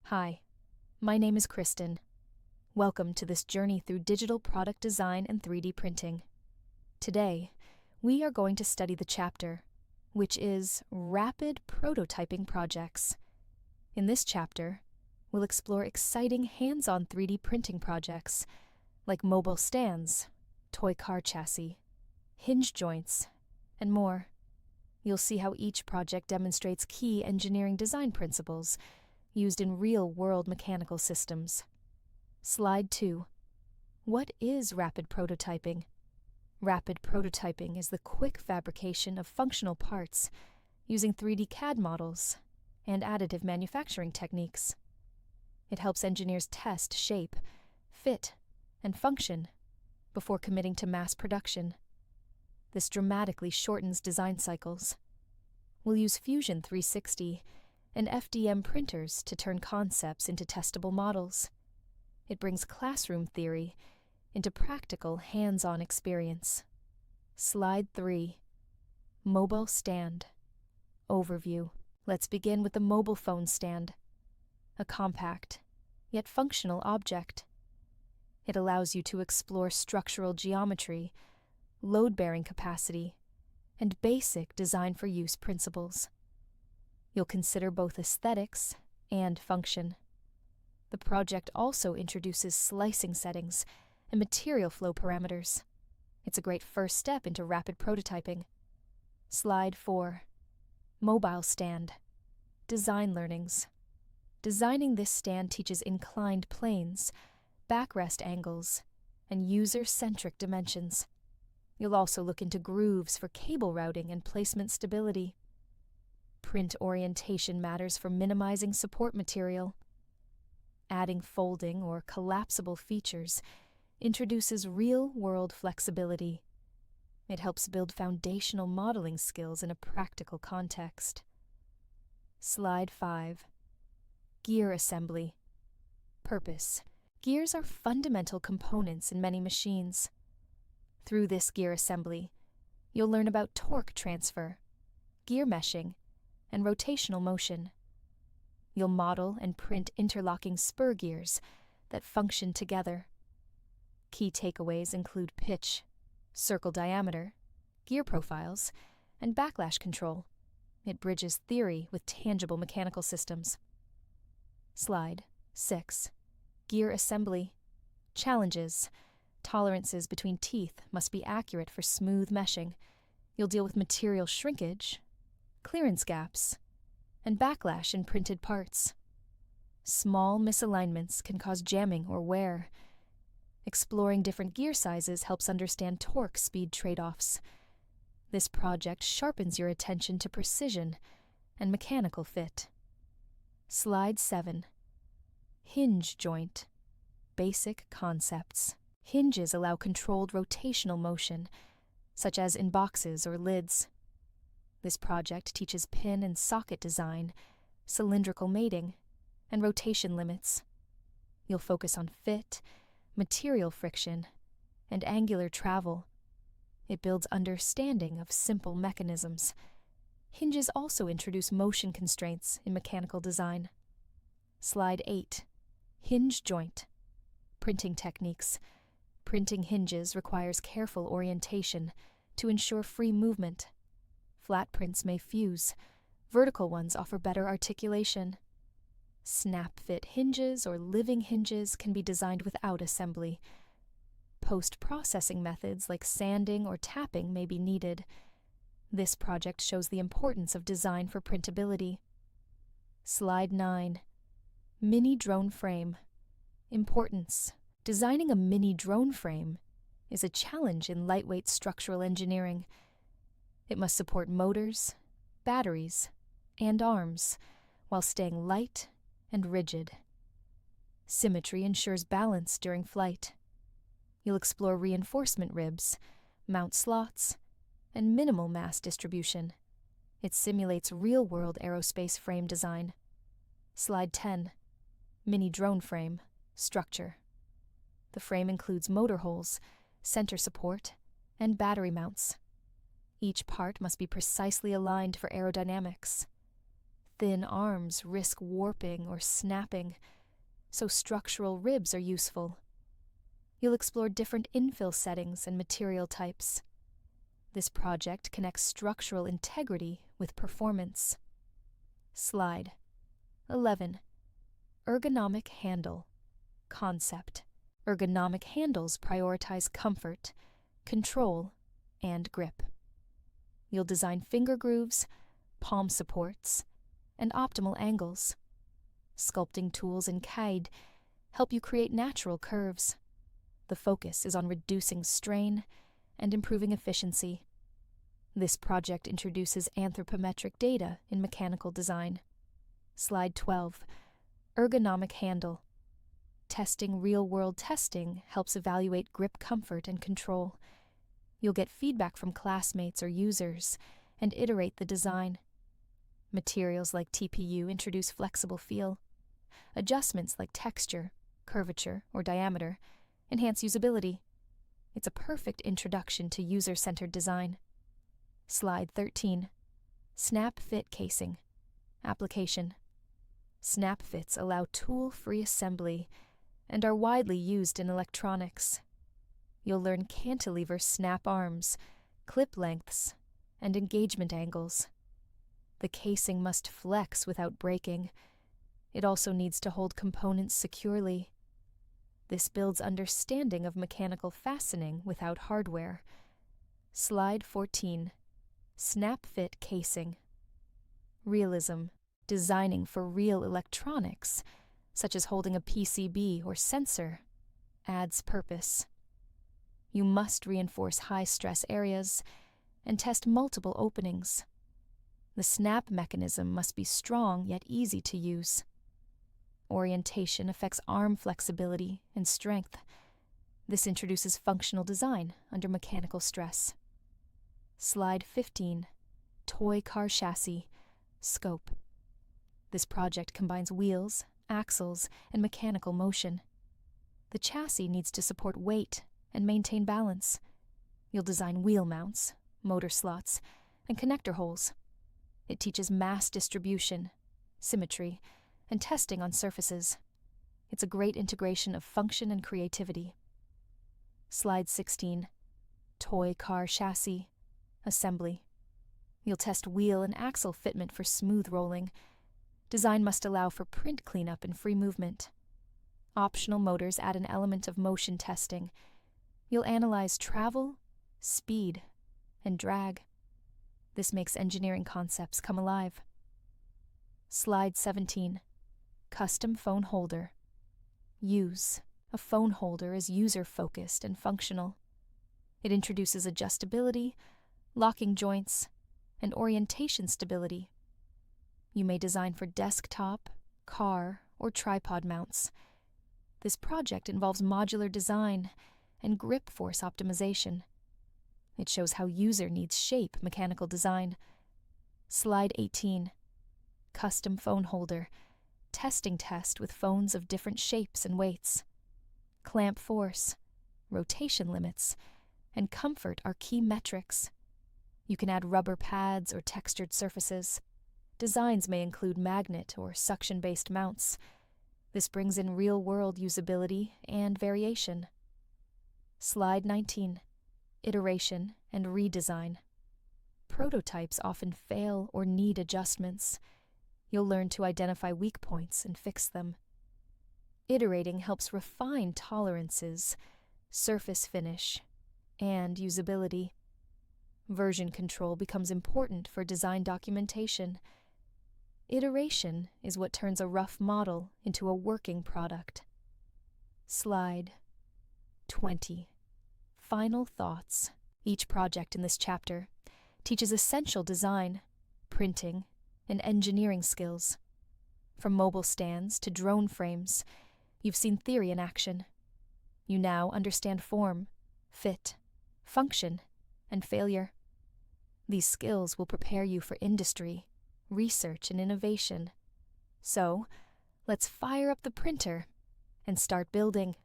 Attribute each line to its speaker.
Speaker 1: Hi, my name is Kristen. Welcome to this journey through digital product design and 3D printing. Today, we are going to study the chapter, which is Rapid Prototyping Projects. In this chapter, we'll explore exciting hands-on 3D printing projects like mobile stands, toy car chassis, hinge joints, and more. You'll see how each project demonstrates key engineering design principles used in real-world mechanical systems. Slide 2. What is rapid prototyping? Rapid prototyping is the quick fabrication of functional parts using 3D CAD models and additive manufacturing techniques. It helps engineers test shape, fit, and function before committing to mass production. This dramatically shortens design cycles. We'll use Fusion 360 and FDM printers to turn concepts into testable models. It brings classroom theory into practical, hands-on experience. Slide 3. Mobile stand. Overview. Let's begin with the mobile phone stand, a compact, yet functional object. It allows you to explore structural geometry, load-bearing capacity, and basic design-for-use principles. You'll consider both aesthetics and function. The project also introduces slicing settings and material flow parameters. It's a great first step into rapid prototyping. Slide 4. Mobile stand. Design learnings. Designing this stand teaches inclined planes, backrest angles, and user-centric dimensions. You'll also look into grooves for cable routing and placement stability. Print orientation matters for minimizing support material. Adding folding or collapsible features introduces real-world flexibility. It helps build foundational modeling skills in a practical context. Slide 5. Gear assembly. Purpose. Gears are fundamental components in many machines. Through this gear assembly, you'll learn about torque transfer, gear meshing, and rotational motion. You'll model and print interlocking spur gears that function together. Key takeaways include pitch, circle diameter, gear profiles, and backlash control. It bridges theory with tangible mechanical systems. Slide 6. Gear assembly. Challenges. Tolerances between teeth must be accurate for smooth meshing. You'll deal with material shrinkage, clearance gaps, and backlash in printed parts. Small misalignments can cause jamming or wear. Exploring different gear sizes helps understand torque-speed trade-offs. This project sharpens your attention to precision and mechanical fit. Slide 7. Hinge joint. Basic concepts. Hinges allow controlled rotational motion, such as in boxes or lids. This project teaches pin and socket design, cylindrical mating, and rotation limits. You'll focus on fit, material friction, and angular travel. It builds understanding of simple mechanisms. Hinges also introduce motion constraints in mechanical design. Slide 8. Hinge joint. Printing techniques. Printing hinges requires careful orientation to ensure free movement. Flat prints may fuse. Vertical ones offer better articulation. Snap-fit hinges or living hinges can be designed without assembly. Post-processing methods like sanding or tapping may be needed. This project shows the importance of design for printability. Slide 9. Mini drone frame. Importance. Designing a mini drone frame is a challenge in lightweight structural engineering. It must support motors, batteries, and arms while staying light and rigid. Symmetry ensures balance during flight. You'll explore reinforcement ribs, mount slots, and minimal mass distribution. It simulates real-world aerospace frame design. Slide 10. Mini drone frame. Structure. The frame includes motor holes, center support, and battery mounts. Each part must be precisely aligned for aerodynamics. Thin arms risk warping or snapping, so structural ribs are useful. You'll explore different infill settings and material types. This project connects structural integrity with performance. Slide 11. Ergonomic handle. Concept. Ergonomic handles prioritize comfort, control, and grip. You'll design finger grooves, palm supports, and optimal angles. Sculpting tools in CAD help you create natural curves. The focus is on reducing strain and improving efficiency. This project introduces anthropometric data in mechanical design. Slide 12. Ergonomic handle. Testing real-world testing helps evaluate grip comfort and control. You'll get feedback from classmates or users and iterate the design. Materials like TPU introduce flexible feel. Adjustments like texture, curvature, or diameter enhance usability. It's a perfect introduction to user-centered design. Slide 13. Snap fit casing. Application. Snap fits allow tool-free assembly and are widely used in electronics. You'll learn cantilever snap arms, clip lengths, and engagement angles. The casing must flex without breaking. It also needs to hold components securely. This builds understanding of mechanical fastening without hardware. Slide 14. Snap fit casing. Realism. Designing for real electronics, such as holding a PCB or sensor, adds purpose. You must reinforce high-stress areas and test multiple openings. The snap mechanism must be strong yet easy to use. Orientation affects arm flexibility and strength. This introduces functional design under mechanical stress. Slide 15. Toy car chassis. Scope. This project combines wheels, axles, and mechanical motion. The chassis needs to support weight and maintain balance. You'll design wheel mounts, motor slots, and connector holes. It teaches mass distribution, symmetry, and testing on surfaces. It's a great integration of function and creativity. Slide 16. Toy car chassis. Assembly. You'll test wheel and axle fitment for smooth rolling. Design must allow for print cleanup and free movement. Optional motors add an element of motion testing. You'll analyze travel, speed, and drag. This makes engineering concepts come alive. Slide 17. Custom phone holder. Use. A phone holder is user-focused and functional. It introduces adjustability, locking joints, and orientation stability. You may design for desktop, car, or tripod mounts. This project involves modular design and grip force optimization. It shows how user needs shape mechanical design. Slide 18. Custom phone holder. Testing test with phones of different shapes and weights. Clamp force, rotation limits, and comfort are key metrics. You can add rubber pads or textured surfaces. Designs may include magnet or suction-based mounts. This brings in real-world usability and variation. Slide 19. Iteration and redesign. Prototypes often fail or need adjustments. You'll learn to identify weak points and fix them. Iterating helps refine tolerances, surface finish, and usability. Version control becomes important for design documentation. Iteration is what turns a rough model into a working product. Slide 20. Final thoughts. Each project in this chapter teaches essential design, printing, and engineering skills. From mobile stands to drone frames, you've seen theory in action. You now understand form, fit, function, and failure. These skills will prepare you for industry, research, and innovation. So, let's fire up the printer and start building.